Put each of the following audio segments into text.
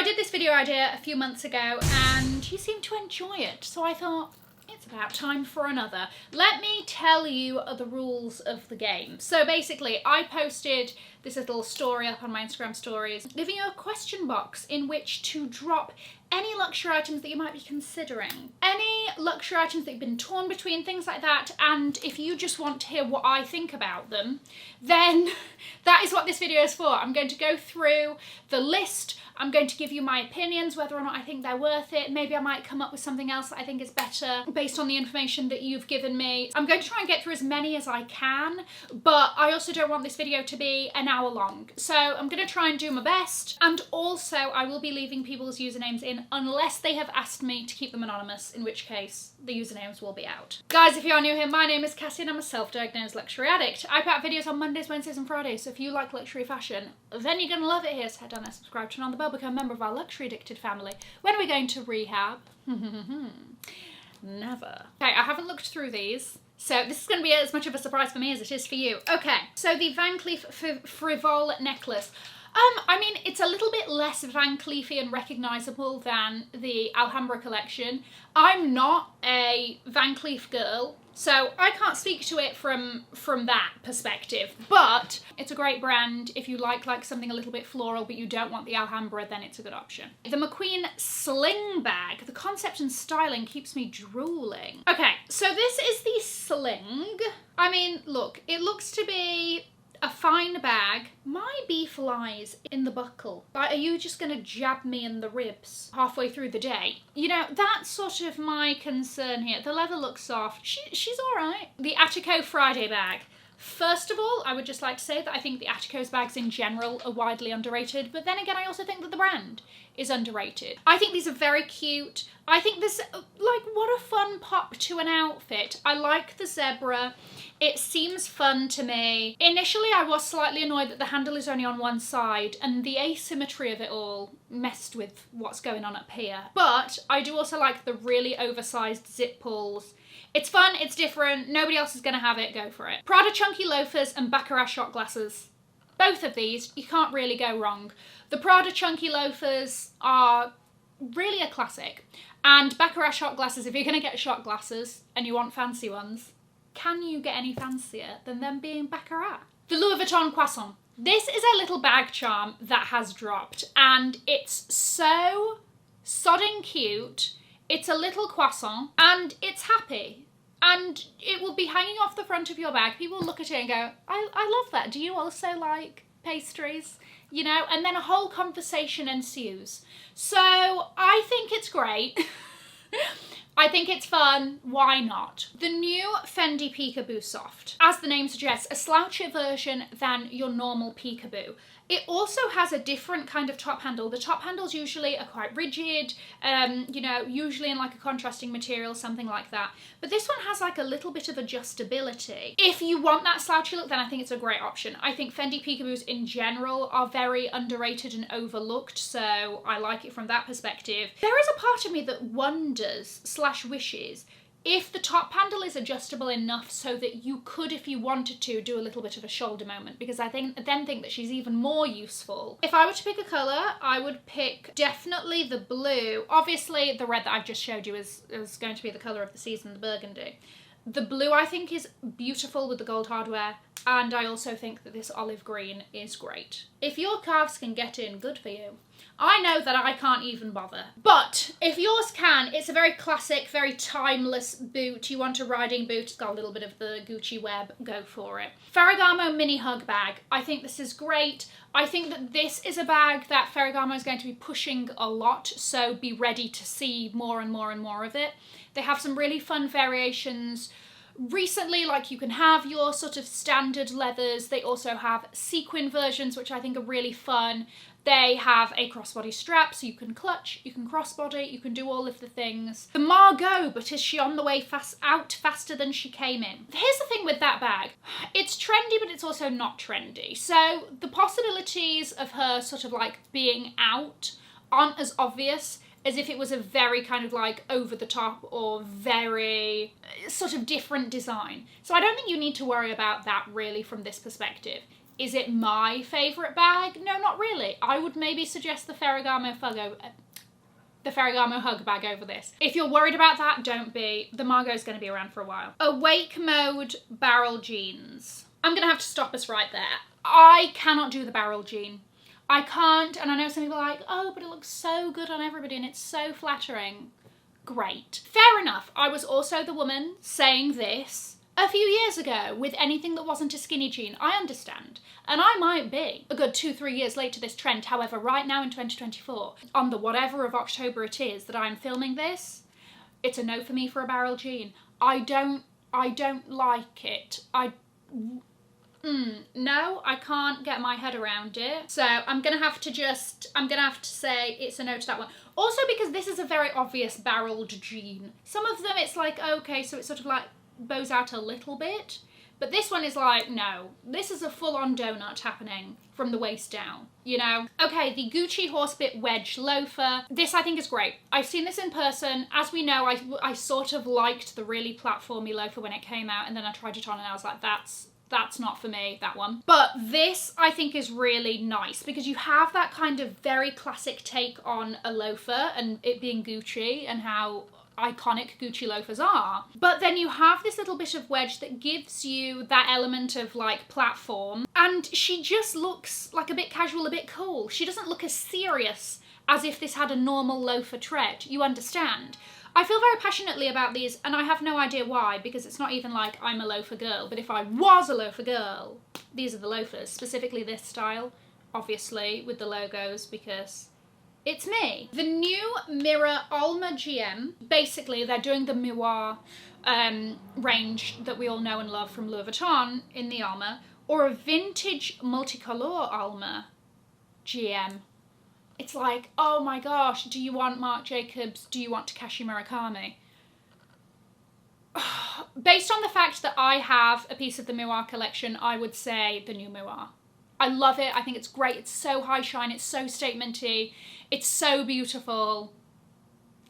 did this video idea a few months ago and you seemed to enjoy it, so I thought it's about time for another. Let me tell you the rules of the game. So basically, I posted this little story up on my Instagram stories, giving you a question box in which to drop any luxury items that you might be considering. Any luxury items that you've been torn between, things like that, and if you just want to hear what I think about them, then that is what this video is for. I'm going to go through the list, I'm going to give you my opinions, whether or not I think they're worth it. Maybe I might come up with something else that I think is better based on the information that you've given me. I'm going to try and get through as many as I can, but I also don't want this video to be an hour long. So I'm going to try and do my best. And also I will be leaving people's usernames in unless they have asked me to keep them anonymous, in which case the usernames will be out. Guys, if you are new here, my name is Cassie and I'm a self-diagnosed luxury addict. I put out videos on Mondays, Wednesdays and Fridays, so if you like luxury fashion, then you're going to love it here. So head down there, subscribe, turn on the bell, become a member of our luxury addicted family. When are we going to rehab? Never. Okay, I haven't looked through these, so this is going to be as much of a surprise for me as it is for you. Okay, so the Van Cleef Frivole necklace. I mean, it's a little bit less Van Cleefy and recognisable than the Alhambra collection. I'm not a Van Cleef girl, so I can't speak to it from that perspective, but it's a great brand. If you like something a little bit floral but you don't want the Alhambra, then it's a good option. The McQueen sling bag. The concept and styling keeps me drooling. Okay, so this is the sling. I mean, look, it looks to be a fine bag. My beef lies in the buckle. Like, are you just gonna jab me in the ribs halfway through the day? You know, that's sort of my concern here. The leather looks soft. She's all right. The Attico Friday bag. First of all, I would just like to say that I think the Attico's bags in general are widely underrated, but then again, I also think that the brand is underrated. I think these are very cute. I think this, like, what a fun pop to an outfit. I like the zebra. It seems fun to me. Initially, I was slightly annoyed that the handle is only on one side and the asymmetry of it all messed with what's going on up here. But I do also like the really oversized zip pulls. It's fun, it's different, nobody else is gonna have it, go for it. Prada chunky loafers and Baccarat shot glasses. Both of these, you can't really go wrong. The Prada chunky loafers are really a classic. And Baccarat shot glasses, if you're gonna get shot glasses and you want fancy ones, can you get any fancier than them being Baccarat? The Louis Vuitton croissant. This is a little bag charm that has dropped and it's so sodding cute. It's a little croissant and it's happy. And it will be hanging off the front of your bag. People look at it and go, I love that. Do you also like pastries? You know, and then a whole conversation ensues. So I think it's great. I think it's fun, why not? The new Fendi Peekaboo Soft. As the name suggests, a slouchier version than your normal peekaboo. It also has a different kind of top handle. The top handles usually are quite rigid, you know, usually in like a contrasting material, something like that. But this one has like a little bit of adjustability. If you want that slouchy look, then I think it's a great option. I think Fendi Peekaboos in general are very underrated and overlooked, so I like it from that perspective. There is a part of me that wonders / wishes if the top handle is adjustable enough so that you could, if you wanted to, do a little bit of a shoulder moment, because I think that she's even more useful. If I were to pick a colour, I would pick definitely the blue. Obviously, the red that I've just showed you is going to be the colour of the season, the burgundy. The blue, I think, is beautiful with the gold hardware, and I also think that this olive green is great. If your calves can get in, good for you. I know that I can't even bother. But if yours can, it's a very classic, very timeless boot. You want a riding boot, it's got a little bit of the Gucci web, go for it. Ferragamo mini hug bag. I think this is great. I think that this is a bag that Ferragamo is going to be pushing a lot, so be ready to see more and more and more of it. They have some really fun variations recently, like you can have your sort of standard leathers. They also have sequin versions, which I think are really fun. They have a crossbody strap, so you can clutch, you can crossbody, you can do all of the things. The Margot, but is she on the way out faster than she came in? Here's the thing with that bag. It's trendy, but it's also not trendy. So the possibilities of her sort of like being out aren't as obvious as if it was a very kind of like over the top or very sort of different design. So I don't think you need to worry about that really from this perspective. Is it my favourite bag? No, not really. I would maybe suggest the Ferragamo Hug bag over this. If you're worried about that, don't be. The Margot's going to be around for a while. Awake Mode barrel jeans. I'm going to have to stop us right there. I cannot do the barrel jean. I can't, and I know some people are like, oh, but it looks so good on everybody and it's so flattering. Great. Fair enough. I was also the woman saying this a few years ago with anything that wasn't a skinny jean. I understand. And I might be a good 2-3 years late to this trend. However, right now in 2024, on the whatever of October it is that I'm filming this, it's a no for me for a barrel jean. I don't like it. No, I can't get my head around it. So I'm gonna have to say it's a no to that one. Also because this is a very obvious barreled jean. Some of them it's like, okay, so it's sort of like bows out a little bit. But this one is like, no, this is a full-on donut happening from the waist down, you know? Okay, the Gucci Horsebit Wedge Loafer. This I think is great. I've seen this in person. As we know, I sort of liked the really platformy loafer when it came out, and then I tried it on and I was like, that's not for me, that one. But this I think is really nice because you have that kind of very classic take on a loafer and it being Gucci and how iconic Gucci loafers are. But then you have this little bit of wedge that gives you that element of like platform, and she just looks like a bit casual, a bit cool. She doesn't look as serious as if this had a normal loafer tread, you understand? I feel very passionately about these and I have no idea why, because it's not even like I'm a loafer girl, but if I was a loafer girl, these are the loafers, specifically this style, obviously with the logos because it's me. The new Mirror Alma GM, basically they're doing the Miroir range that we all know and love from Louis Vuitton in the Alma, or a vintage multicolor Alma GM. It's like, oh my gosh, do you want Marc Jacobs? Do you want Takashi Murakami? Based on the fact that I have a piece of the Miroir collection, I would say the new Miroir. I love it. I think it's great. It's so high shine. It's so statementy. It's so beautiful.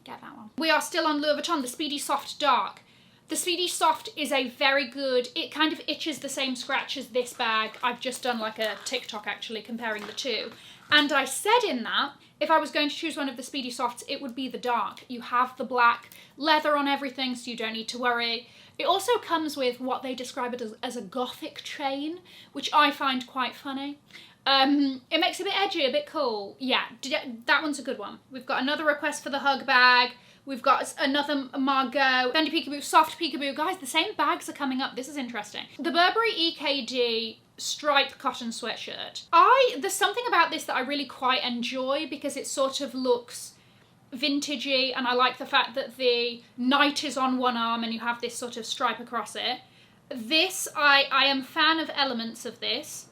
Get that one. We are still on Louis Vuitton, the Speedy Soft Dark. The Speedy Soft is a very good, it kind of itches the same scratch as this bag. I've just done like a TikTok actually comparing the two. And I said in that, if I was going to choose one of the Speedy Softs, it would be the dark. You have the black leather on everything, so you don't need to worry. It also comes with what they describe it as a gothic chain, which I find quite funny. It makes it a bit edgy, a bit cool. Yeah, that one's a good one. We've got another request for the hug bag. We've got another Margot, Fendi Peekaboo, soft peekaboo. Guys, the same bags are coming up. This is interesting. The Burberry EKD stripe cotton sweatshirt. There's something about this that I really quite enjoy because it sort of looks vintagey, and I like the fact that the knight is on one arm and you have this sort of stripe across it. This, I am a fan of elements of this.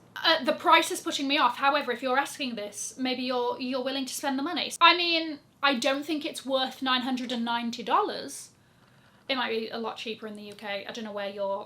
The price is putting me off. However, if you're asking this, maybe you're willing to spend the money. I mean, I don't think it's worth $990. It might be a lot cheaper in the UK. I don't know where you're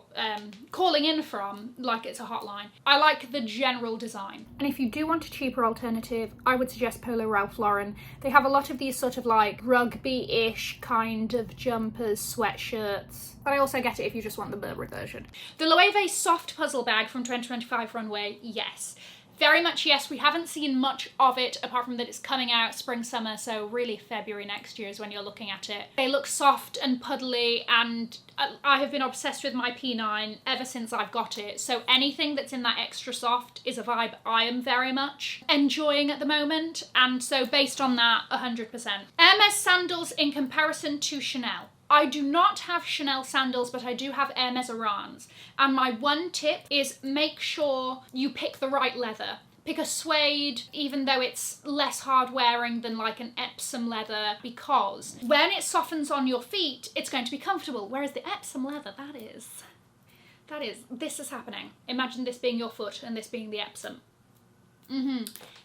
calling in from, like it's a hotline. I like the general design. And if you do want a cheaper alternative, I would suggest Polo Ralph Lauren. They have a lot of these sort of like rugby-ish kind of jumpers, sweatshirts. But I also get it if you just want the Burberry version. The Loewe soft puzzle bag from 2025 runway, yes. Very much yes. We haven't seen much of it apart from that it's coming out spring summer, so really February next year is when you're looking at it. They look soft and puddly, and I have been obsessed with my P9 ever since I've got it, so anything that's in that extra soft is a vibe I am very much enjoying at the moment, and so based on that, 100%. Hermes sandals in comparison to Chanel. I do not have Chanel sandals, but I do have Hermes Orans. And my one tip is make sure you pick the right leather. Pick a suede, even though it's less hard wearing than like an Epsom leather, because when it softens on your feet, it's going to be comfortable. Whereas the Epsom leather, this is happening. Imagine this being your foot and this being the Epsom.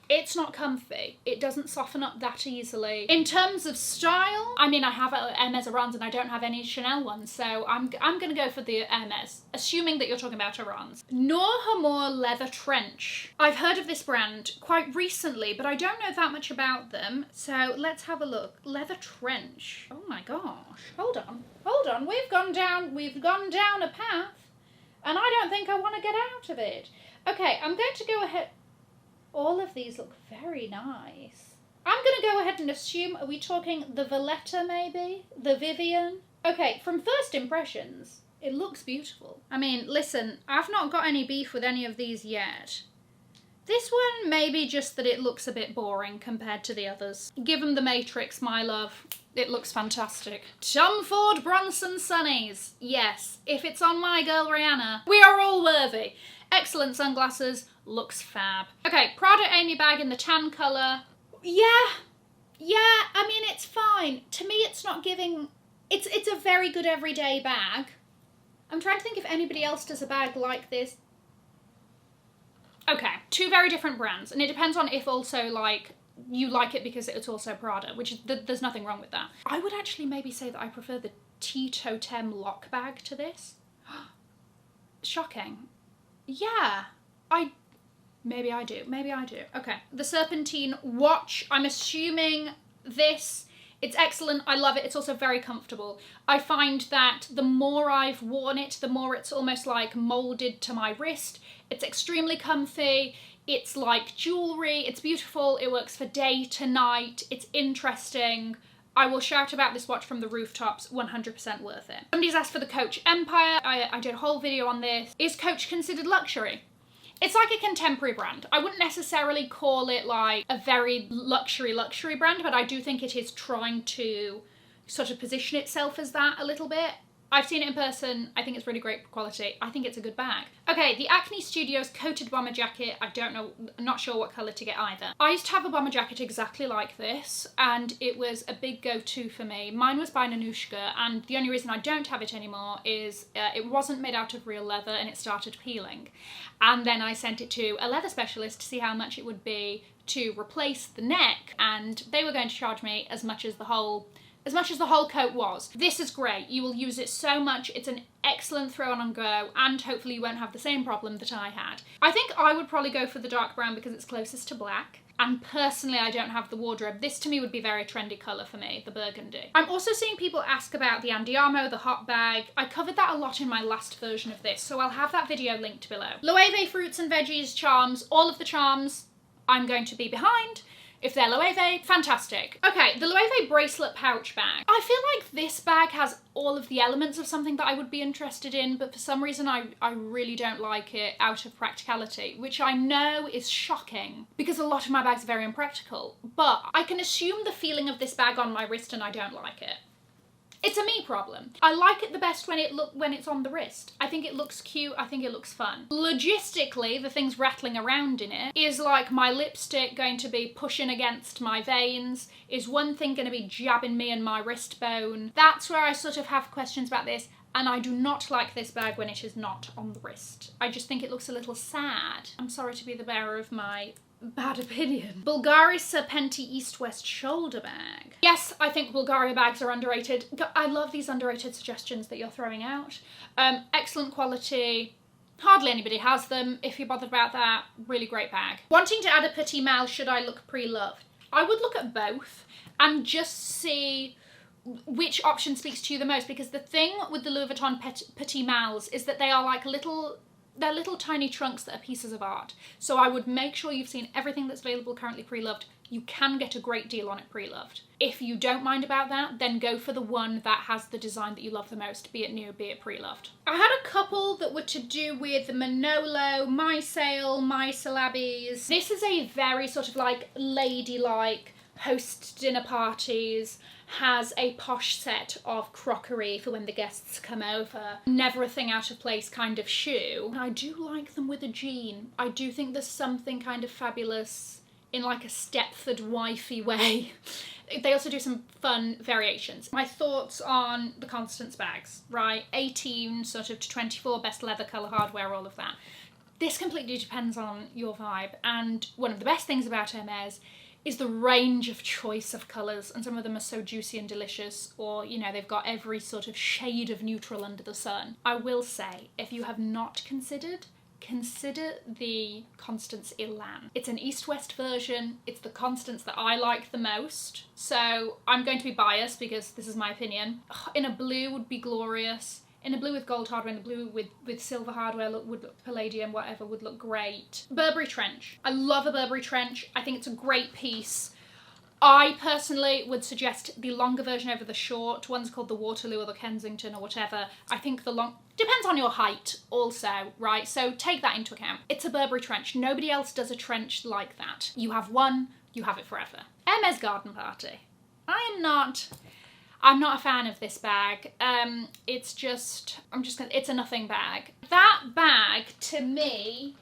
It's not comfy. It doesn't soften up that easily. In terms of style, I mean, I have Hermes Orans and I don't have any Chanel ones, so I'm gonna go for the Hermes, assuming that you're talking about Orans. Noor Hammour leather trench. I've heard of this brand quite recently, but I don't know that much about them, so let's have a look. Leather trench. Oh my gosh. Hold on. We've gone down a path, and I don't think I want to get out of it. Okay, I'm going to go ahead. All of these look very nice. I'm going to go ahead and assume, are we talking the Valletta maybe? The Vivian? Okay, from first impressions, it looks beautiful. I mean, listen, I've not got any beef with any of these yet. This one, maybe just that it looks a bit boring compared to the others. Given the Matrix, my love, it looks fantastic. Tom Ford Bronson Sunnies. Yes, if it's on my girl Rihanna, we are all worthy. Excellent sunglasses, looks fab. Okay, Prada Amy bag in the tan colour. Yeah, I mean, it's fine. To me, it's not giving... It's a very good everyday bag. I'm trying to think if anybody else does a bag like this. Okay, two very different brands, and it depends on if also, like, you like it because it's also Prada, which is, there's nothing wrong with that. I would actually maybe say that I prefer the Tea Totem lock bag to this. Shocking. Yeah, maybe I do. Okay, the Serpentine watch, I'm assuming this, it's excellent, I love it, it's also very comfortable. I find that the more I've worn it, the more it's almost like moulded to my wrist. It's extremely comfy, it's like jewellery, it's beautiful, it works for day to night, it's interesting. I will shout about this watch from the rooftops, 100% worth it. Somebody's asked for the Coach Empire. I did a whole video on this. Is Coach considered luxury? It's like a contemporary brand. I wouldn't necessarily call it like a very luxury brand, but I do think it is trying to sort of position itself as that a little bit. I've seen it in person, I think it's really great quality. I think it's a good bag. Okay, the Acne Studios coated bomber jacket. I don't know, I'm not sure what colour to get either. I used to have a bomber jacket exactly like this, and it was a big go-to for me. Mine was by Nanushka, and the only reason I don't have it anymore is it wasn't made out of real leather and it started peeling. And then I sent it to a leather specialist to see how much it would be to replace the neck, and they were going to charge me as much as the whole coat was. This is great. You will use it so much. It's an excellent throw on and go, and hopefully you won't have the same problem that I had. I think I would probably go for the dark brown because it's closest to black. And personally, I don't have the wardrobe. This to me would be a very trendy colour for me, the burgundy. I'm also seeing people ask about the Andiamo, the hot bag. I covered that a lot in my last version of this, so I'll have that video linked below. Loewe fruits and veggies charms, all of the charms I'm going to be behind. If they're Loewe, fantastic. Okay, the Loewe bracelet pouch bag. I feel like this bag has all of the elements of something that I would be interested in, but for some reason I really don't like it out of practicality, which I know is shocking because a lot of my bags are very impractical, but I can assume the feeling of this bag on my wrist and I don't like it. It's a me problem. I like it the best when it's on the wrist. I think it looks cute, I think it looks fun. Logistically, the things rattling around in it is like my lipstick going to be pushing against my veins, is one thing going to be jabbing me in my wrist bone. That's where I sort of have questions about this, and I do not like this bag when it is not on the wrist. I just think it looks a little sad. I'm sorry to be the bearer of my bad opinion. Bulgari Serpenti East-West shoulder bag. Yes, I think Bulgari bags are underrated. I love these underrated suggestions that you're throwing out. Excellent quality. Hardly anybody has them. If you're bothered about that, really great bag. Wanting to add a petit mal, should I look pre-loved? I would look at both and just see which option speaks to you the most, because the thing with the Louis Vuitton petit mals is that they are like they're little tiny trunks that are pieces of art. So I would make sure you've seen everything that's available currently pre-loved. You can get a great deal on it pre-loved. If you don't mind about that, then go for the one that has the design that you love the most, be it new, be it pre-loved. I had a couple that were to do with the Manolo, My Sale, My Celebes. This is a very sort of like ladylike, host dinner parties, has a posh set of crockery for when the guests come over. Never a thing out of place kind of shoe. I do like them with a jean. I do think there's something kind of fabulous in like a Stepford wifey way. They also do some fun variations. My thoughts on the Constance bags, right? 18 sort of to 24, best leather, colour, hardware, all of that. This completely depends on your vibe, and one of the best things about Hermes is the range of choice of colours, and some of them are so juicy and delicious, or, you know, they've got every sort of shade of neutral under the sun. I will say, if you have not considered, consider the Constance Elan. It's an East-West version, it's the Constance that I like the most, so I'm going to be biased because this is my opinion. In a blue would be glorious. in a blue with gold hardware, in the blue with silver hardware, would look palladium, whatever, would look great. Burberry trench. I love a Burberry trench. I think it's a great piece. I personally would suggest the longer version over the short. One's called the Waterloo or the Kensington or whatever. I think the long... Depends on your height also, right? So take that into account. It's a Burberry trench. Nobody else does a trench like that. You have one, you have it forever. Hermes Garden Party. I'm not a fan of this bag. It's a nothing bag. That bag, to me,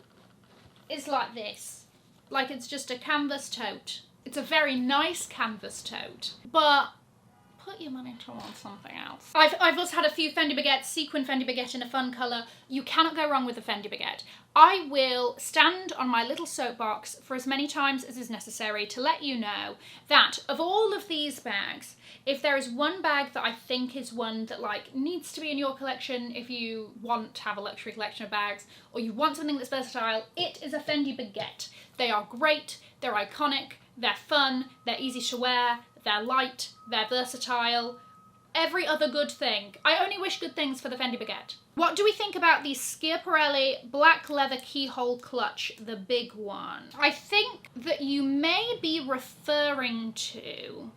is like this. Like, it's just a canvas tote. It's a very nice canvas tote, but put your money towards something else. I've also had a few Fendi baguettes, sequin Fendi baguette in a fun colour. You cannot go wrong with a Fendi baguette. I will stand on my little soapbox for as many times as is necessary to let you know that of all of these bags, if there is one bag that I think is one that like needs to be in your collection if you want to have a luxury collection of bags, or you want something that's versatile, it is a Fendi baguette. They are great, they're iconic, they're fun, they're easy to wear, they're light, they're versatile, every other good thing. I only wish good things for the Fendi baguette. What do we think about the Schiaparelli black leather keyhole clutch, the big one? I think that you may be referring to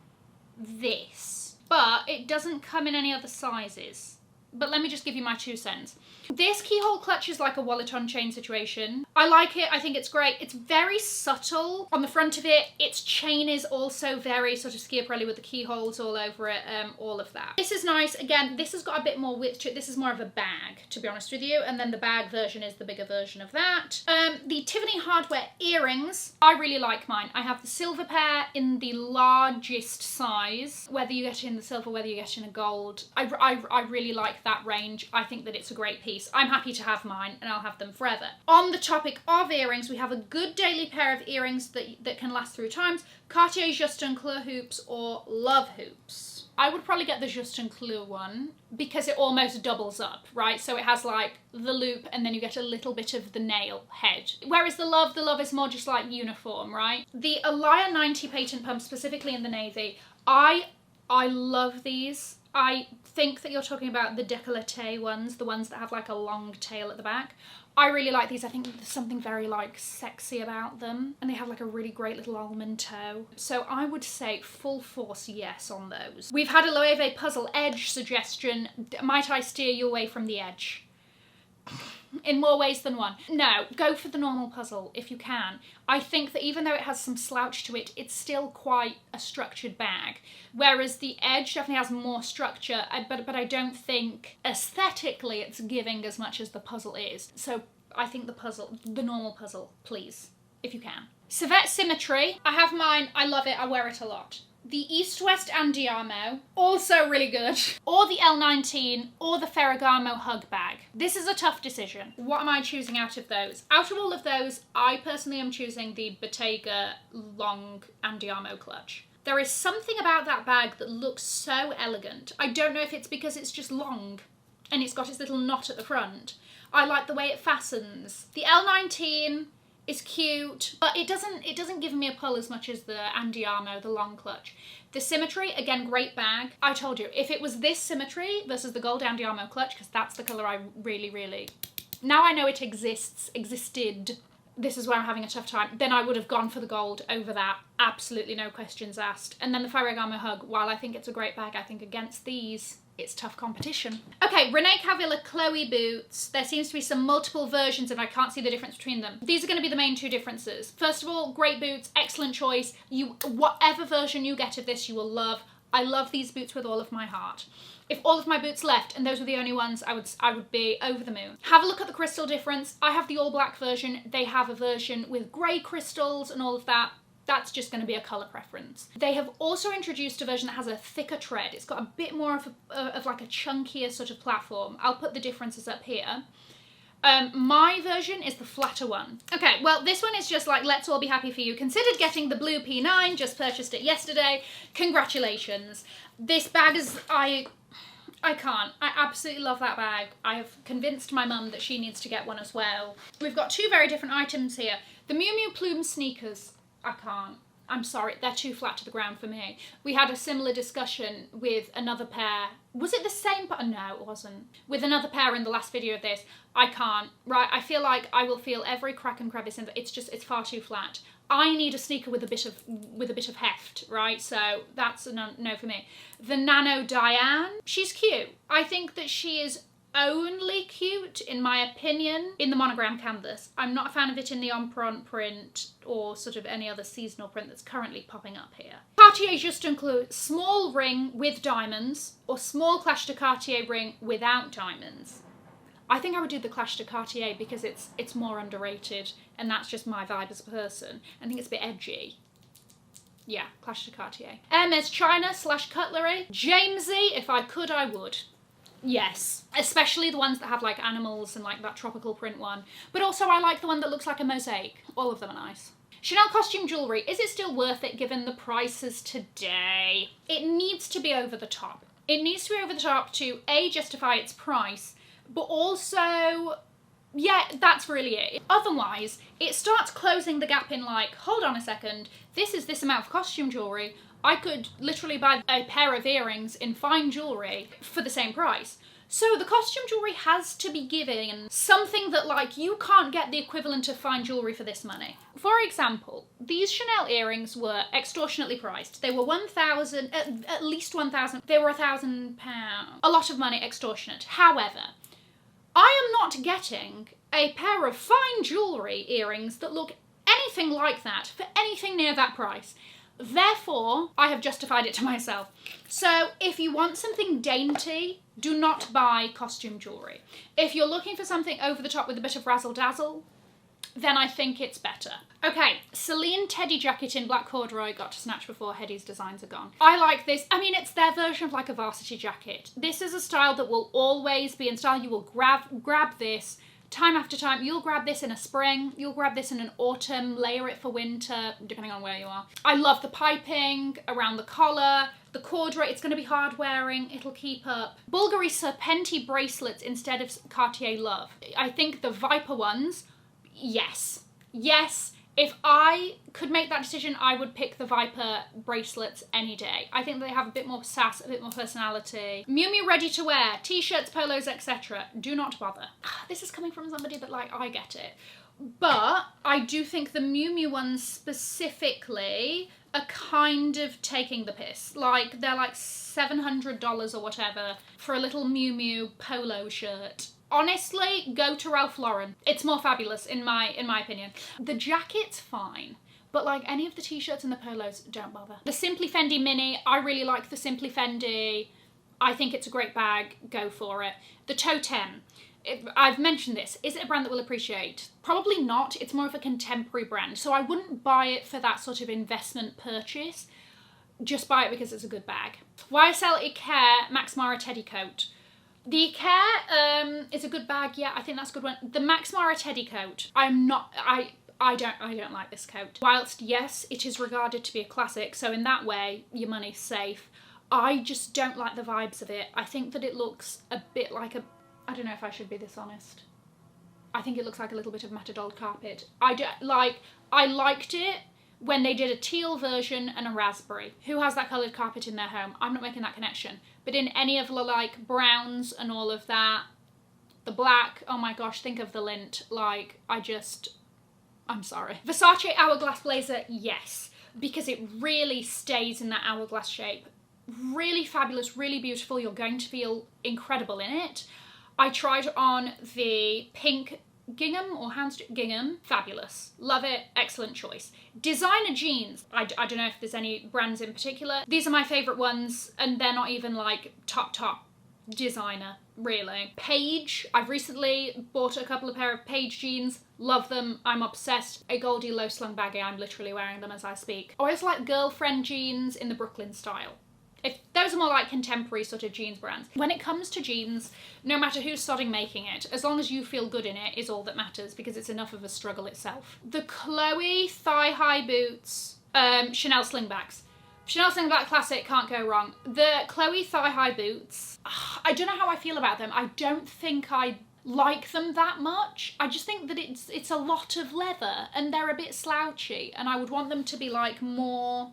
this, but it doesn't come in any other sizes. But let me just give you my 2 cents. This keyhole clutch is like a wallet on chain situation. I like it, I think it's great. It's very subtle on the front of it. Its chain is also very sort of Schiaparelli with the keyholes all over it, all of that. This is nice. Again, this has got a bit more width to it. This is more of a bag, to be honest with you. And then the bag version is the bigger version of that. The Tiffany hardware earrings, I really like mine. I have the silver pair in the largest size, whether you get it in the silver, whether you get it in a gold. I really like that range. I think that it's a great piece. I'm happy to have mine and I'll have them forever. On the topic of earrings, we have a good daily pair of earrings that can last through times. Cartier Justin Cleur hoops or Love hoops. I would probably get the Justin Cleur one because it almost doubles up, right? So it has like the loop and then you get a little bit of the nail head. Whereas the Love is more just like uniform, right? The Elia 90 patent pump, specifically in the navy, I love these. I think that you're talking about the décolleté ones, the ones that have like a long tail at the back. I really like these. I think there's something very like sexy about them. And they have like a really great little almond toe. So I would say full force yes on those. We've had a Loewe puzzle edge suggestion. Might I steer you away from the edge? In more ways than one. No, go for the normal puzzle if you can. I think that even though it has some slouch to it, it's still quite a structured bag. Whereas the edge definitely has more structure, but I don't think aesthetically it's giving as much as the puzzle is. So I think the normal puzzle, please, if you can. Savette Symmetry, I have mine, I love it, I wear it a lot. The East West Andiamo, also really good. Or the L19, or the Ferragamo Hug Bag. This is a tough decision. What am I choosing out of those? Out of all of those, I personally am choosing the Bottega long Andiamo clutch. There is something about that bag that looks so elegant. I don't know if it's because it's just long and it's got its little knot at the front. I like the way it fastens. The L19 is cute, but it doesn't give me a pull as much as the Andiamo, the long clutch. The Symmetry, again, great bag. I told you, if it was this Symmetry versus the gold Andiamo clutch, because that's the colour I really... Now I know it existed, this is where I'm having a tough time, then I would have gone for the gold over that. Absolutely no questions asked. And then the Ferragamo Hug, while I think it's a great bag, I think against these, it's tough competition. Okay, Renee Cavilla Chloe boots. There seems to be some multiple versions and I can't see the difference between them. These are going to be the main 2 differences. First of all, great boots, excellent choice. Whatever version you get of this, you will love. I love these boots with all of my heart. If all of my boots left and those were the only ones, I would be over the moon. Have a look at the crystal difference. I have the all black version. They have a version with grey crystals and all of that. That's just going to be a colour preference. They have also introduced a version that has a thicker tread. It's got a bit more of like a chunkier sort of platform. I'll put the differences up here. My version is the flatter one. Okay, well, this one is just like, let's all be happy for you. Considered getting the blue P9, just purchased it yesterday. Congratulations. This bag is, I can't. I absolutely love that bag. I have convinced my mum that she needs to get one as well. We've got 2 very different items here. The Miu Miu Plume sneakers. I can't. I'm sorry, they're too flat to the ground for me. We had a similar discussion with another pair. Was it the same pair? No, it wasn't. With another pair in the last video of this. I can't, right? I feel like I will feel every crack and crevice in it's far too flat. I need a sneaker with a bit of heft, right? So that's a no for me. The Nano Diane, she's cute. I think that she is only cute, in my opinion, in the monogram canvas. I'm not a fan of it in the Empreinte print or sort of any other seasonal print that's currently popping up here. Cartier just include small ring with diamonds or small Clash de Cartier ring without diamonds. I think I would do the Clash de Cartier because it's more underrated, and that's just my vibe as a person. I think it's a bit edgy. Yeah, Clash de Cartier. Hermes China / cutlery. Jamesy, if I could, I would. Yes, especially the ones that have like animals and like that tropical print one. But also I like the one that looks like a mosaic. All of them are nice. Chanel costume jewellery, is it still worth it given the prices today? It needs to be over the top. It needs to be over the top to A, justify its price, but also, yeah, that's really it. Otherwise, it starts closing the gap in like, hold on a second, this is this amount of costume jewellery. I could literally buy a pair of earrings in fine jewellery for the same price. So the costume jewellery has to be giving something that like you can't get the equivalent of fine jewellery for this money. For example, these Chanel earrings were extortionately priced. They were 1,000, at least 1,000, they were £1,000. A lot of money, extortionate. However, I am not getting a pair of fine jewellery earrings that look anything like that for anything near that price. Therefore, I have justified it to myself. So if you want something dainty, do not buy costume jewellery. If you're looking for something over the top with a bit of razzle dazzle, then I think it's better. Okay, Celine Teddy jacket in black corduroy, got to snatch before Hetty's designs are gone. I like this. I mean, it's their version of like a varsity jacket. This is a style that will always be in style. You will grab this time after time. You'll grab this in a spring, you'll grab this in an autumn, layer it for winter, depending on where you are. I love the piping around the collar, the corduroy, it's going to be hard wearing, it'll keep up. Bulgari Serpenti bracelets instead of Cartier Love. I think the Viper ones, yes. Yes, if I could make that decision, I would pick the Viper bracelets any day. I think they have a bit more sass, a bit more personality. Miu Miu ready to wear, t-shirts, polos, etc. Do not bother. This is coming from somebody that like, I get it. But I do think the Miu Miu ones specifically are kind of taking the piss. Like, they're like $700 or whatever for a little Miu Miu polo shirt. Honestly, go to Ralph Lauren. It's more fabulous in my opinion. The jacket's fine, but like any of the t-shirts and the polos, don't bother. The Simply Fendi mini, I really like the Simply Fendi. I think it's a great bag, go for it. The Totem, I've mentioned this. Is it a brand that will appreciate? Probably not. It's more of a contemporary brand, so I wouldn't buy it for that sort of investment purchase. Just buy it because it's a good bag. YSL Icare Max Mara Teddy coat. The Icare is a good bag, yeah, I think that's a good one. The Max Mara Teddy coat, I don't like this coat. Whilst, yes, it is regarded to be a classic, so in that way, your money's safe. I just don't like the vibes of it. I think that it looks a bit like I don't know if I should be this honest. I think it looks like a little bit of Matador carpet. I liked it when they did a teal version and a raspberry. Who has that coloured carpet in their home? I'm not making that connection. But in any of the like browns and all of that, the black, oh my gosh, think of the lint. Like, I'm sorry. Versace Hourglass blazer, yes, because it really stays in that hourglass shape. Really fabulous, really beautiful. You're going to feel incredible in it. I tried on the pink gingham or gingham, fabulous, love it, excellent choice. Designer jeans, I don't know if there's any brands in particular. These are my favourite ones, and they're not even like top designer, really. Paige, I've recently bought a couple of pair of Paige jeans, love them, I'm obsessed. A Goldie low slung baggy, I'm literally wearing them as I speak. I always like girlfriend jeans in the Brooklyn style. If those are more like contemporary sort of jeans brands. When it comes to jeans, no matter who's sodding making it, as long as you feel good in it is all that matters, because it's enough of a struggle itself. The Chloe thigh-high boots, Chanel slingbacks. Chanel slingback classic, can't go wrong. The Chloe thigh-high boots, I don't know how I feel about them. I don't think I like them that much. I just think that it's a lot of leather and they're a bit slouchy, and I would want them to be like more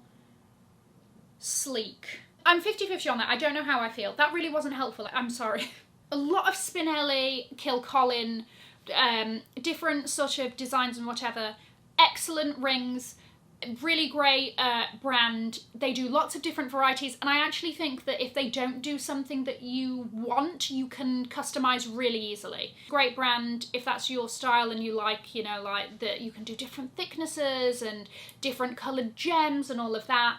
sleek. I'm 50-50 on that. I don't know how I feel. That really wasn't helpful. I'm sorry. A lot of Spinelli, Kilcolin, different sort of designs and whatever. Excellent rings. Really great brand. They do lots of different varieties, and I actually think that if they don't do something that you want, you can customize really easily. Great brand if that's your style and you like, you know, like that you can do different thicknesses and different colored gems and all of that.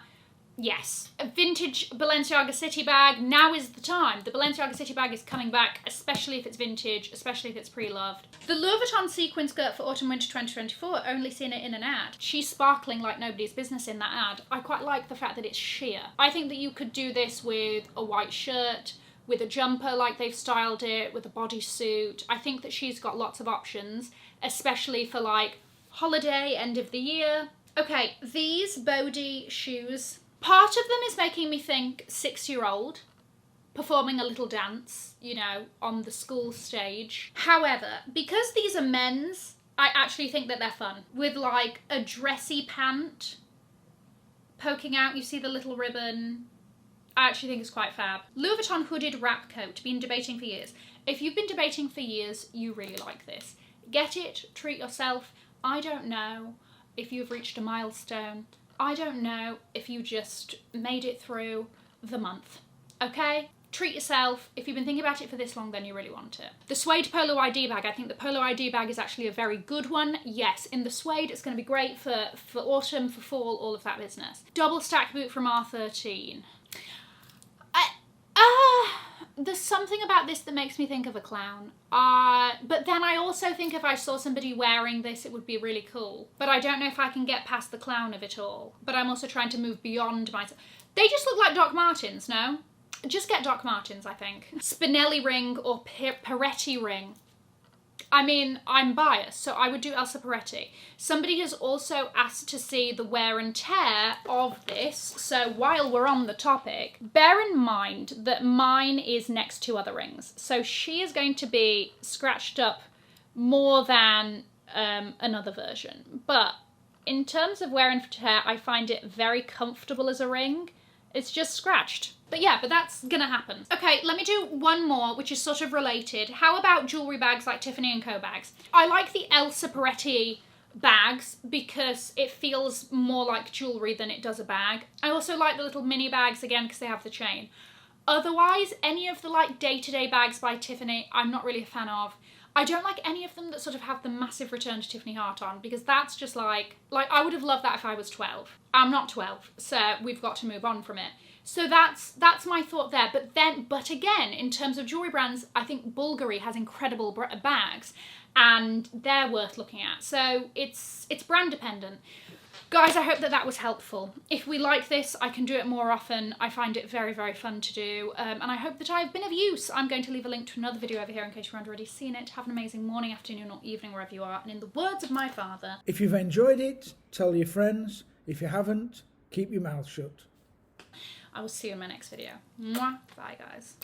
Yes. A vintage Balenciaga City bag, now is the time. The Balenciaga City bag is coming back, especially if it's vintage, especially if it's pre-loved. The Louis Vuitton sequin skirt for autumn-winter 2024, only seen it in an ad. She's sparkling like nobody's business in that ad. I quite like the fact that it's sheer. I think that you could do this with a white shirt, with a jumper like they've styled it, with a bodysuit. I think that she's got lots of options, especially for like holiday, end of the year. Okay, these Bodhi shoes. Part of them is making me think 6-year-old performing a little dance, you know, on the school stage. However, because these are men's, I actually think that they're fun. With like a dressy pant poking out, you see the little ribbon. I actually think it's quite fab. Louis Vuitton hooded wrap coat, been debating for years. If you've been debating for years, you really like this. Get it, treat yourself. I don't know if you've reached a milestone. I don't know if you just made it through the month, okay? Treat yourself. If you've been thinking about it for this long, then you really want it. The suede Polo ID bag. I think the Polo ID bag is actually a very good one. Yes, in the suede, it's going to be great for autumn, for fall, all of that business. Double stack boot from R13. There's something about this that makes me think of a clown. But then I also think if I saw somebody wearing this, it would be really cool. But I don't know if I can get past the clown of it all. But I'm also trying to move beyond myself. They just look like Doc Martens, no? Just get Doc Martens, I think. Spinelli ring or Peretti ring. I mean, I'm biased, so I would do Elsa Peretti. Somebody has also asked to see the wear and tear of this, so while we're on the topic, bear in mind that mine is next to other rings. So she is going to be scratched up more than another version. But in terms of wear and tear, I find it very comfortable as a ring. It's just scratched. But yeah, but that's gonna happen. Okay, let me do one more, which is sort of related. How about jewellery bags like Tiffany & Co bags? I like the Elsa Peretti bags because it feels more like jewellery than it does a bag. I also like the little mini bags, again, because they have the chain. Otherwise, any of the like day-to-day bags by Tiffany, I'm not really a fan of. I don't like any of them that sort of have the massive Return to Tiffany heart on, because that's just like I would have loved that if I was 12. I'm not 12, so we've got to move on from it. So that's my thought there. But again, in terms of jewellery brands, I think Bulgari has incredible bags, and they're worth looking at. So it's brand dependent. Guys, I hope that that was helpful. If we like this, I can do it more often. I find it very, very fun to do. And I hope that I've been of use. I'm going to leave a link to another video over here in case you haven't already seen it. Have an amazing morning, afternoon, or evening, wherever you are. And in the words of my father... If you've enjoyed it, tell your friends. If you haven't, keep your mouth shut. I will see you in my next video. Mwah. Bye, guys.